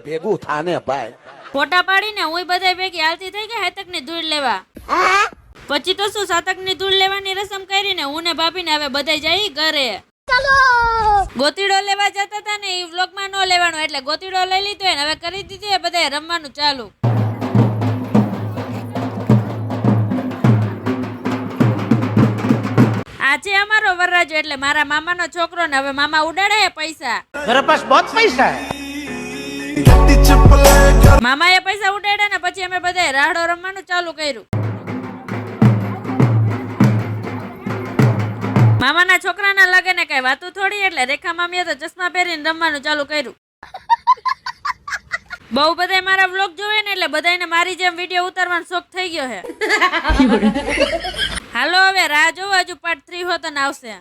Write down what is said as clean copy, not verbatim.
ભેગું થાને ભાઈ. ફોટા પાડીને હું બધા ભેગી હાલતી થઈ ગઈ હેતક ની ધૂળ લેવા. પછી તો શું સાતક ની ધૂળ લેવાની રસમ કરીને હું ને ભાભી ને હવે બધા જઈ ઘરે. ગોતીડો લેવા જતા હતા ને એ વ્લોગ માં ન લેવાનો એટલે ગોતીડો લઈ લીધો ને હવે કરી દીધું બધા રમવાનું ચાલુ. આજે અમારો વરરાજો એટલે મારા મામાનો છોકરો ને હવે મામા ઉડાડે પૈસા. मेरे पास बहुत पैसा है. મામાએ પૈસા ઉડાડ્યા ને પછી અમે બધા રાહડો રમવાનું ચાલુ કર્યું. મામાના છોકરાના લગે ને કઈ વાતું થોડી એટલે રેખા મામીએ તો ચશ્મા પહેરીને રમવાનું ચાલુ કર્યું. બહુ બધા મારા વ્લોગ જોવે ને એટલે બધાને મારી જેમ વિડીયો ઉતારવાનો શોખ થઈ ગયો છે. હાલો હવે રાહ જોવો, હજુ પાર્ટ 3 હોત ને આવશે.